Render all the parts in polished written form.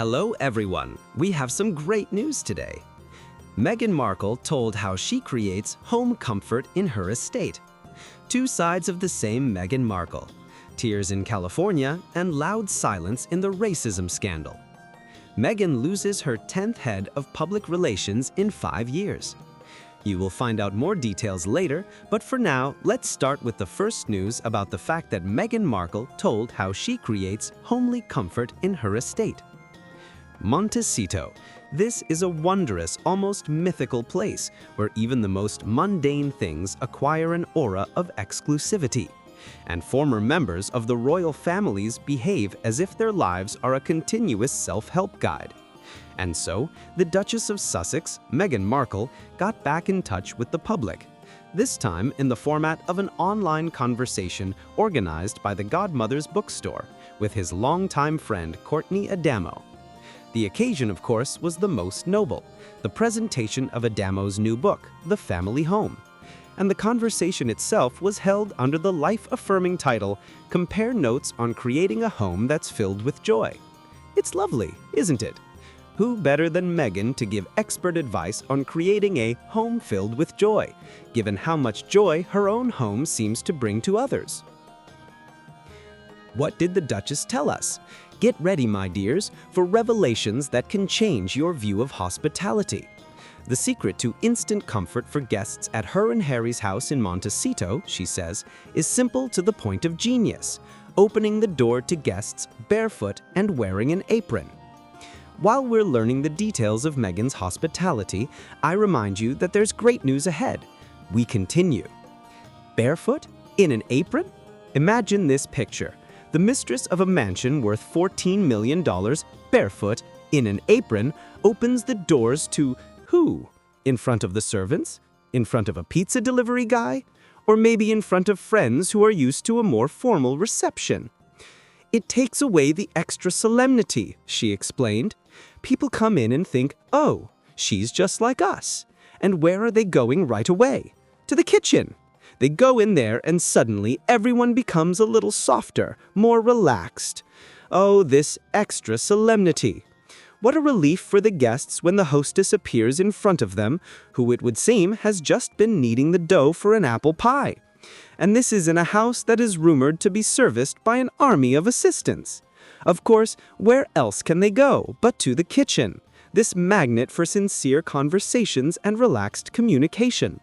Hello everyone, we have some great news today. Meghan Markle told how she creates home comfort in her estate. Two sides of the same Meghan Markle. Tears in California and loud silence in the racism scandal. Meghan loses her 10th head of public relations in 5 years. You will find out more details later, but for now, let's start with the first news about the fact that Meghan Markle told how she creates homely comfort in her estate. Montecito. This is a wondrous, almost mythical place where even the most mundane things acquire an aura of exclusivity. And former members of the royal families behave as if their lives are a continuous self-help guide. And so, the Duchess of Sussex, Meghan Markle, got back in touch with the public, this time in the format of an online conversation organized by the Godmother's bookstore with his longtime friend Courtney Adamo. The occasion, of course, was the most noble, the presentation of Adamo's new book, The Family Home. And the conversation itself was held under the life-affirming title, Compare Notes on Creating a Home That's Filled with Joy. It's lovely, isn't it? Who better than Meghan to give expert advice on creating a home filled with joy, given how much joy her own home seems to bring to others? What did the Duchess tell us? Get ready, my dears, for revelations that can change your view of hospitality. The secret to instant comfort for guests at her and Harry's house in Montecito, she says, is simple to the point of genius, opening the door to guests barefoot and wearing an apron. While we're learning the details of Meghan's hospitality, I remind you that there's great news ahead. We continue. Barefoot? In an apron? Imagine this picture. The mistress of a mansion worth $14 million, barefoot, in an apron, opens the doors to who? In front of the servants? In front of a pizza delivery guy? Or maybe in front of friends who are used to a more formal reception? It takes away the extra solemnity, she explained. People come in and think, oh, she's just like us. And where are they going right away? To the kitchen. They go in there and suddenly everyone becomes a little softer, more relaxed. Oh, this extra solemnity. What a relief for the guests when the hostess appears in front of them, who it would seem has just been kneading the dough for an apple pie. And this is in a house that is rumored to be serviced by an army of assistants. Of course, where else can they go but to the kitchen, this magnet for sincere conversations and relaxed communication?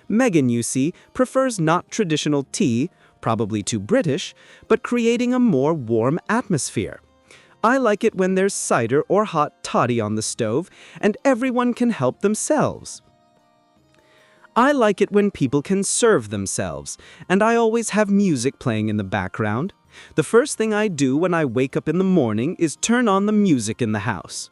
Meghan, you see, prefers not traditional tea, probably too British, but creating a more warm atmosphere. I like it when there's cider or hot toddy on the stove and everyone can help themselves. I like it when people can serve themselves, and I always have music playing in the background. The first thing I do when I wake up in the morning is turn on the music in the house.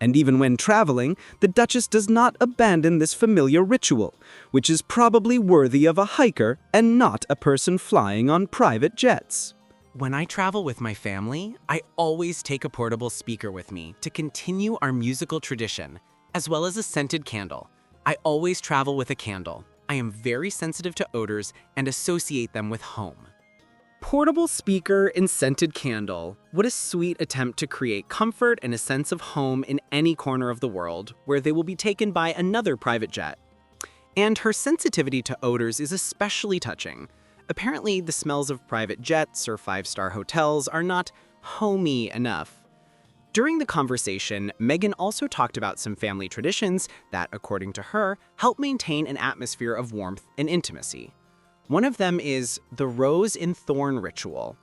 And even when traveling, the Duchess does not abandon this familiar ritual, which is probably worthy of a hiker and not a person flying on private jets. When I travel with my family, I always take a portable speaker with me to continue our musical tradition, as well as a scented candle. I always travel with a candle. I am very sensitive to odors and associate them with home. Portable speaker and scented candle. What a sweet attempt to create comfort and a sense of home in any corner of the world where they will be taken by another private jet. And her sensitivity to odors is especially touching. Apparently, the smells of private jets or five-star hotels are not homey enough. During the conversation, Meghan also talked about some family traditions that, according to her, help maintain an atmosphere of warmth and intimacy. One of them is the rose and thorn ritual.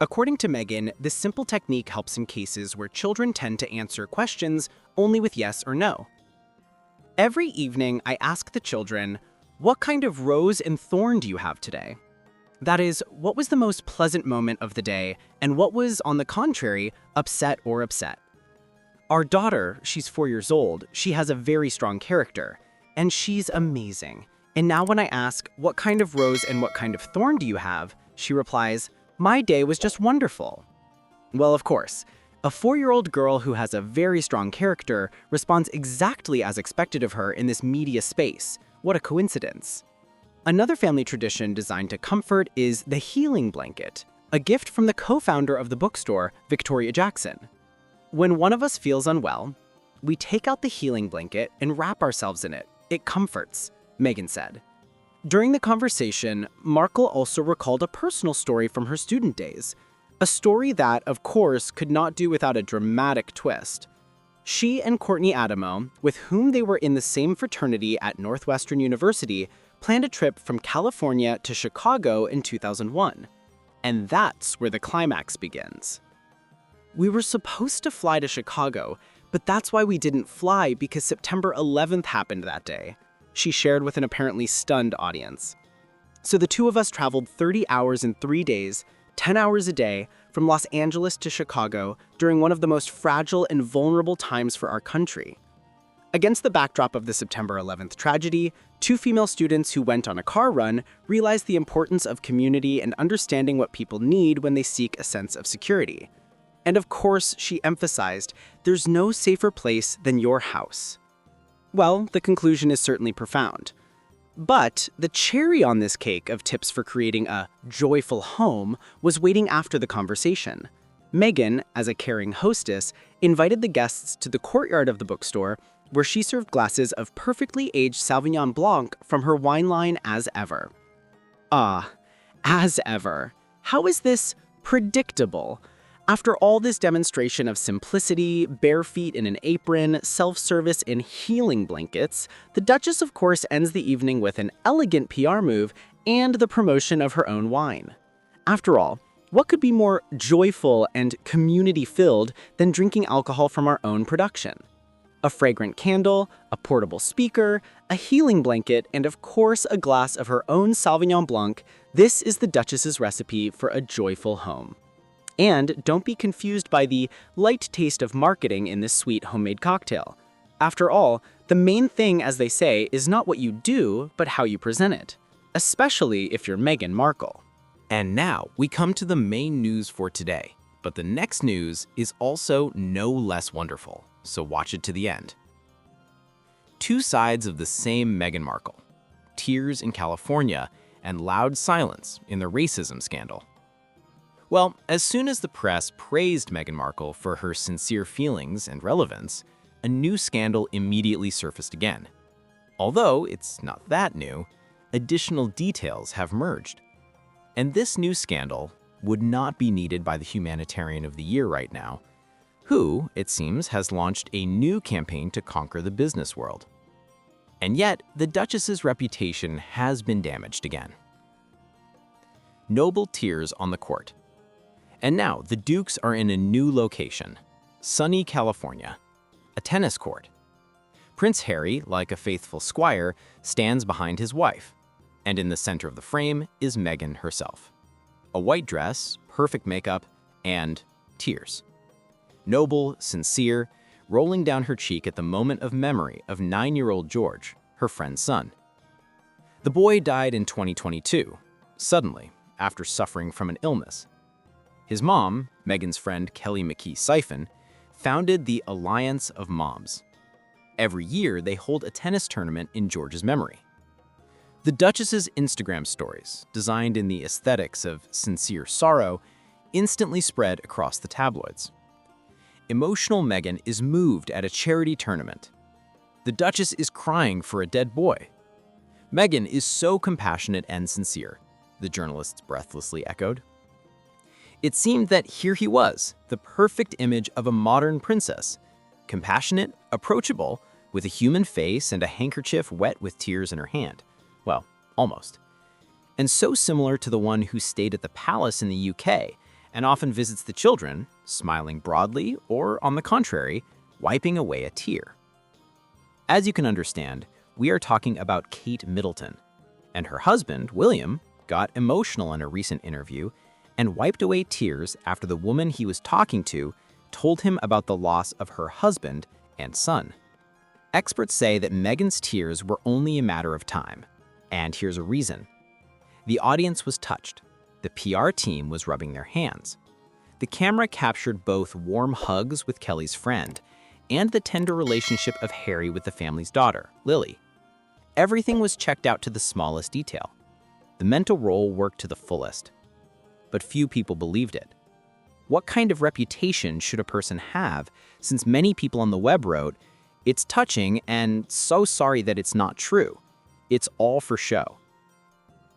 According to Meghan, this simple technique helps in cases where children tend to answer questions only with yes or no. Every evening, I ask the children, "What kind of rose and thorn do you have today?" That is, what was the most pleasant moment of the day, and what was, on the contrary, upset or upset? Our daughter, she's 4 years old, she has a very strong character, and she's amazing. And now when I ask, what kind of rose and what kind of thorn do you have, she replies, my day was just wonderful. Well, of course, a 4-year-old girl who has a very strong character responds exactly as expected of her in this media space. What a coincidence. Another family tradition designed to comfort is the healing blanket, a gift from the co-founder of the bookstore, Victoria Jackson. When one of us feels unwell, we take out the healing blanket and wrap ourselves in it. It comforts, Meghan said. During the conversation, Markle also recalled a personal story from her student days, a story that, of course, could not do without a dramatic twist. She and Courtney Adamo, with whom they were in the same fraternity at Northwestern University, planned a trip from California to Chicago in 2001. And that's where the climax begins. "We were supposed to fly to Chicago, but that's why we didn't fly, because September 11th happened that day," she shared with an apparently stunned audience. "So the two of us traveled 30 hours in 3 days, 10 hours a day, from Los Angeles to Chicago during one of the most fragile and vulnerable times for our country." Against the backdrop of the September 11th tragedy, 2 female students who went on a car run realized the importance of community and understanding what people need when they seek a sense of security. And of course, she emphasized, there's no safer place than your house. Well, the conclusion is certainly profound. But the cherry on this cake of tips for creating a joyful home was waiting after the conversation. Meghan, as a caring hostess, invited the guests to the courtyard of the bookstore, where she served glasses of perfectly aged Sauvignon Blanc from her wine line As Ever. As Ever. How is this predictable? After all this demonstration of simplicity, bare feet in an apron, self-service, and healing blankets, the Duchess of course ends the evening with an elegant PR move and the promotion of her own wine. After all, what could be more joyful and community-filled than drinking alcohol from our own production? A fragrant candle, a portable speaker, a healing blanket, and of course a glass of her own Sauvignon Blanc, this is the Duchess's recipe for a joyful home. And don't be confused by the light taste of marketing in this sweet homemade cocktail. After all, the main thing, as they say, is not what you do, but how you present it. Especially if you're Meghan Markle. And now we come to the main news for today. But the next news is also no less wonderful, so watch it to the end. 2 sides of the same Meghan Markle. Tears in California and loud silence in the racism scandal. Well, as soon as the press praised Meghan Markle for her sincere feelings and relevance, a new scandal immediately surfaced again. Although it's not that new, additional details have merged. And this new scandal would not be needed by the humanitarian of the year right now, who, it seems, has launched a new campaign to conquer the business world. And yet, the Duchess's reputation has been damaged again. Noble tears on the court. And now, the Dukes are in a new location, sunny California, a tennis court. Prince Harry, like a faithful squire, stands behind his wife, and in the center of the frame is Meghan herself. A white dress, perfect makeup, and tears. Noble, sincere, rolling down her cheek at the moment of memory of 9-year-old George, her friend's son. The boy died in 2022, suddenly, after suffering from an illness. His mom, Meghan's friend Kelly McKee-Siphon, founded the Alliance of Moms. Every year, they hold a tennis tournament in George's memory. The Duchess's Instagram stories, designed in the aesthetics of sincere sorrow, instantly spread across the tabloids. Emotional Meghan is moved at a charity tournament. The Duchess is crying for a dead boy. Meghan is so compassionate and sincere, the journalists breathlessly echoed. It seemed that here he was, the perfect image of a modern princess, compassionate, approachable, with a human face and a handkerchief wet with tears in her hand. Well, almost. And so similar to the one who stayed at the palace in the UK and often visits the children, smiling broadly or, on the contrary, wiping away a tear. As you can understand, we are talking about Kate Middleton. And her husband, William, got emotional in a recent interview and wiped away tears after the woman he was talking to told him about the loss of her husband and son. Experts say that Meghan's tears were only a matter of time. And here's a reason. The audience was touched. The PR team was rubbing their hands. The camera captured both warm hugs with Kelly's friend and the tender relationship of Harry with the family's daughter, Lily. Everything was checked out to the smallest detail. The mental role worked to the fullest. But few people believed it. What kind of reputation should a person have, since many people on the web wrote, "It's touching and so sorry that it's not true. It's all for show."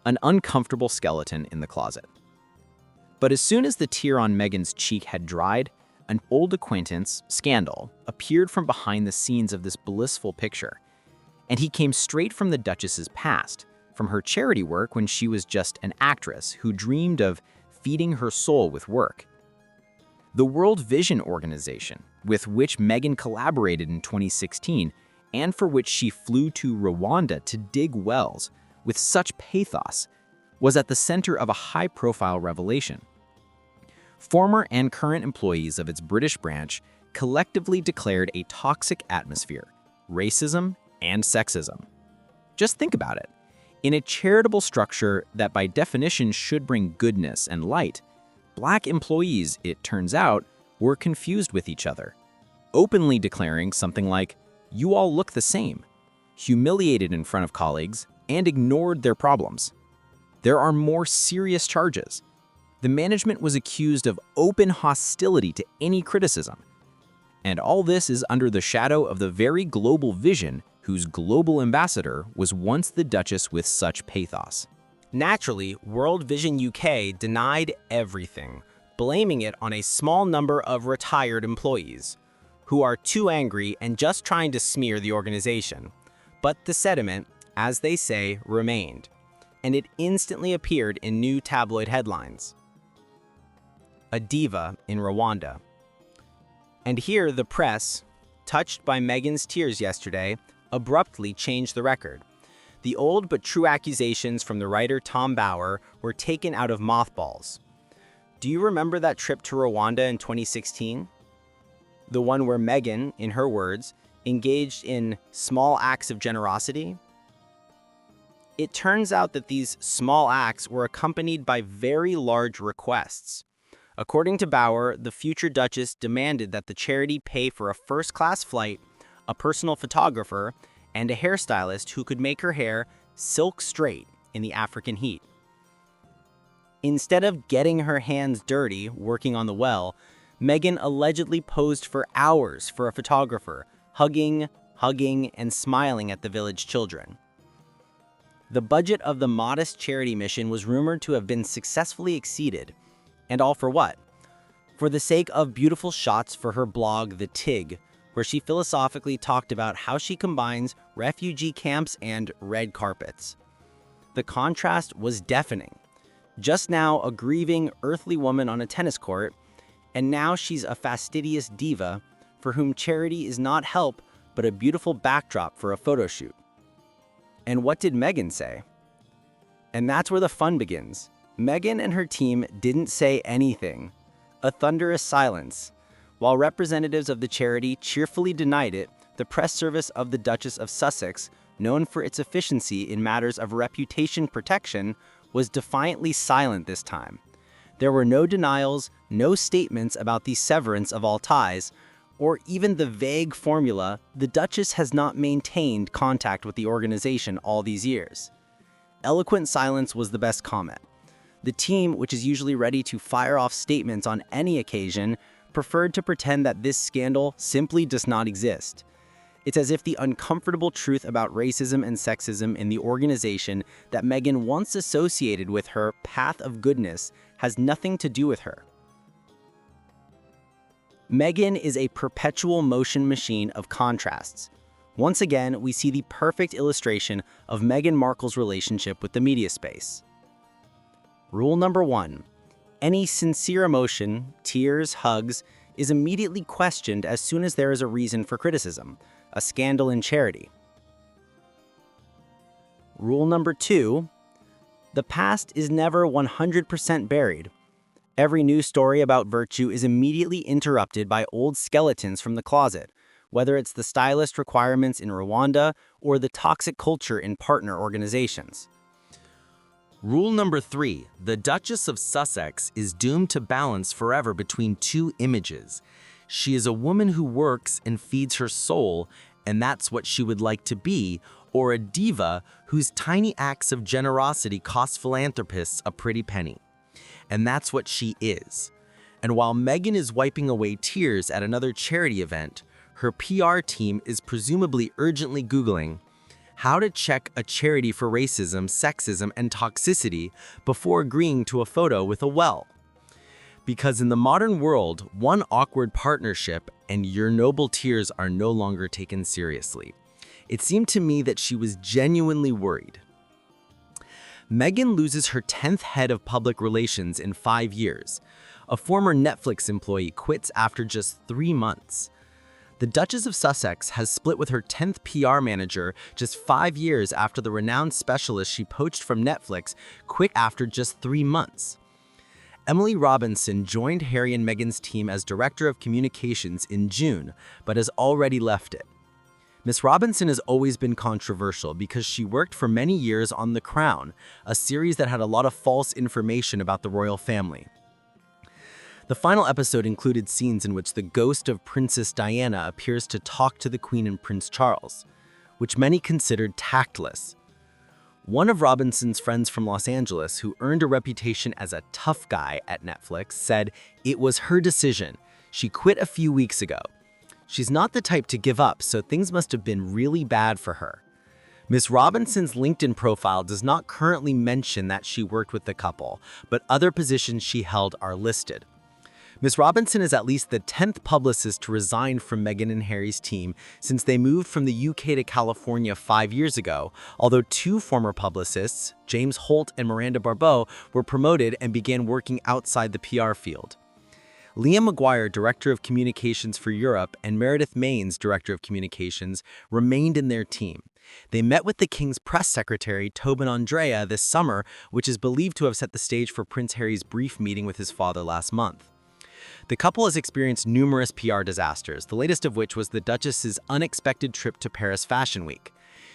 An uncomfortable skeleton in the closet. But as soon as the tear on Meghan's cheek had dried, an old acquaintance, Scandal, appeared from behind the scenes of this blissful picture. And he came straight from the Duchess's past, from her charity work when she was just an actress who dreamed of feeding her soul with work. The World Vision Organization, with which Meghan collaborated in 2016, and for which she flew to Rwanda to dig wells with such pathos, was at the center of a high-profile revelation. Former and current employees of its British branch collectively declared a toxic atmosphere, racism, and sexism. Just think about it. In a charitable structure that by definition should bring goodness and light, Black employees, it turns out, were confused with each other, openly declaring something like, "You all look the same," humiliated in front of colleagues, and ignored their problems. There are more serious charges. The management was accused of open hostility to any criticism. And all this is under the shadow of the very global vision whose global ambassador was once the Duchess with such pathos. Naturally, World Vision UK denied everything, blaming it on a small number of retired employees, who are too angry and just trying to smear the organization. But the sediment, as they say, remained, and it instantly appeared in new tabloid headlines. A diva in Rwanda. And here the press, touched by Meghan's tears yesterday, abruptly changed the record. The old but true accusations from the writer Tom Bauer were taken out of mothballs. Do you remember that trip to Rwanda in 2016? The one where Meghan, in her words, engaged in small acts of generosity? It turns out that these small acts were accompanied by very large requests. According to Bauer, the future Duchess demanded that the charity pay for a first-class flight, a personal photographer, and a hairstylist who could make her hair silk straight in the African heat. Instead of getting her hands dirty working on the well, Meghan allegedly posed for hours for a photographer, hugging, and smiling at the village children. The budget of the modest charity mission was rumored to have been successfully exceeded. And all for what? For the sake of beautiful shots for her blog, The Tig, where she philosophically talked about how she combines refugee camps and red carpets. The contrast was deafening. Just now, a grieving, earthly woman on a tennis court, and now she's a fastidious diva for whom charity is not help but a beautiful backdrop for a photo shoot. And what did Meghan say? And that's where the fun begins. Meghan and her team didn't say anything. A thunderous silence. While representatives of the charity cheerfully denied it, the press service of the Duchess of Sussex, known for its efficiency in matters of reputation protection, was defiantly silent this time. There were no denials, no statements about the severance of all ties, or even the vague formula, "The Duchess has not maintained contact with the organization all these years." Eloquent silence was the best comment. The team, which is usually ready to fire off statements on any occasion, preferred to pretend that this scandal simply does not exist. It's as if the uncomfortable truth about racism and sexism in the organization that Meghan once associated with her path of goodness has nothing to do with her. Meghan is a perpetual motion machine of contrasts. Once again, we see the perfect illustration of Meghan Markle's relationship with the media space. Rule number 1. Any sincere emotion, tears, hugs, is immediately questioned as soon as there is a reason for criticism, a scandal in charity. Rule number 2. The past is never 100% buried. Every news story about virtue is immediately interrupted by old skeletons from the closet, whether it's the stylist requirements in Rwanda or the toxic culture in partner organizations. Rule number 3. The Duchess of Sussex is doomed to balance forever between two images. She is a woman who works and feeds her soul, and that's what she would like to be, or a diva whose tiny acts of generosity cost philanthropists a pretty penny. And that's what she is. And while Meghan is wiping away tears at another charity event, her PR team is presumably urgently Googling how to check a charity for racism, sexism, and toxicity before agreeing to a photo with a well. Because in the modern world, one awkward partnership and your noble tears are no longer taken seriously. It seemed to me that she was genuinely worried. Meghan loses her 10th head of public relations in 5 years. A former Netflix employee quits after just 3 months. The Duchess of Sussex has split with her 10th PR manager just 5 years after the renowned specialist she poached from Netflix quit after just 3 months. Emily Robinson joined Harry and Meghan's team as Director of Communications in June, but has already left it. Miss Robinson has always been controversial because she worked for many years on The Crown, a series that had a lot of false information about the royal family. The final episode included scenes in which the ghost of Princess Diana appears to talk to the Queen and Prince Charles, which many considered tactless. One of Robinson's friends from Los Angeles, who earned a reputation as a tough guy at Netflix, said it was her decision. She quit a few weeks ago. She's not the type to give up, so things must have been really bad for her. Miss Robinson's LinkedIn profile does not currently mention that she worked with the couple, but other positions she held are listed. Miss Robinson is at least the 10th publicist to resign from Meghan and Harry's team since they moved from the UK to California 5 years ago, although 2 former publicists, James Holt and Miranda Barbeau, were promoted and began working outside the PR field. Liam Maguire, Director of Communications for Europe, and Meredith Maines, Director of Communications, remained in their team. They met with the King's press secretary, Tobin Andrea, this summer, which is believed to have set the stage for Prince Harry's brief meeting with his father last month. The couple has experienced numerous PR disasters, the latest of which was the Duchess's unexpected trip to Paris Fashion Week.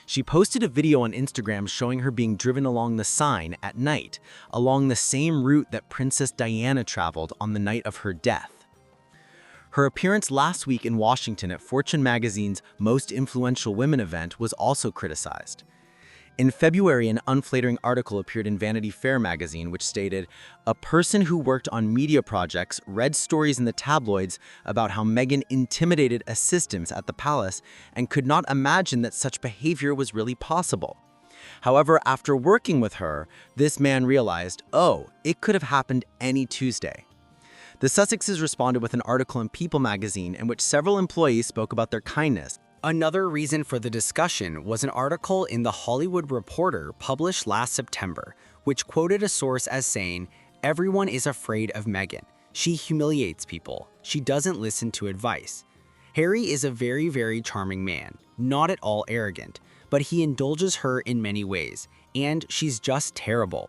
She posted a video on Instagram showing her being driven along the Seine at night, along the same route that Princess Diana traveled on the night of her death. Her appearance last week in Washington at Fortune magazine's Most Influential Women event was also criticized. In February, an unflattering article appeared in Vanity Fair magazine which stated, "A person who worked on media projects read stories in the tabloids about how Meghan intimidated assistants at the palace and could not imagine that such behavior was really possible. However, after working with her, this man realized, oh, it could have happened any Tuesday." The Sussexes responded with an article in People magazine in which several employees spoke about their kindness. Another reason for the discussion was an article in The Hollywood Reporter published last September, which quoted a source as saying, "Everyone is afraid of Meghan. She humiliates people. She doesn't listen to advice. Harry is a very, very charming man, not at all arrogant, but he indulges her in many ways, and she's just terrible."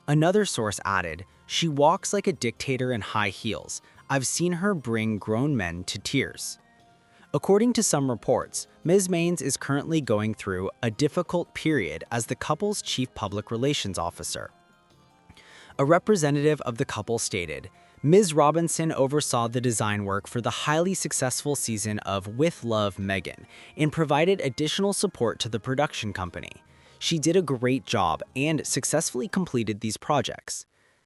Another source added, "She walks like a dictator in high heels. I've seen her bring grown men to tears." According to some reports, Ms. Maines is currently going through a difficult period as the couple's chief public relations officer. A representative of the couple stated, "Ms. Robinson oversaw the design work for the highly successful season of With Love, Meghan and provided additional support to the production company. She did a great job and successfully completed these projects.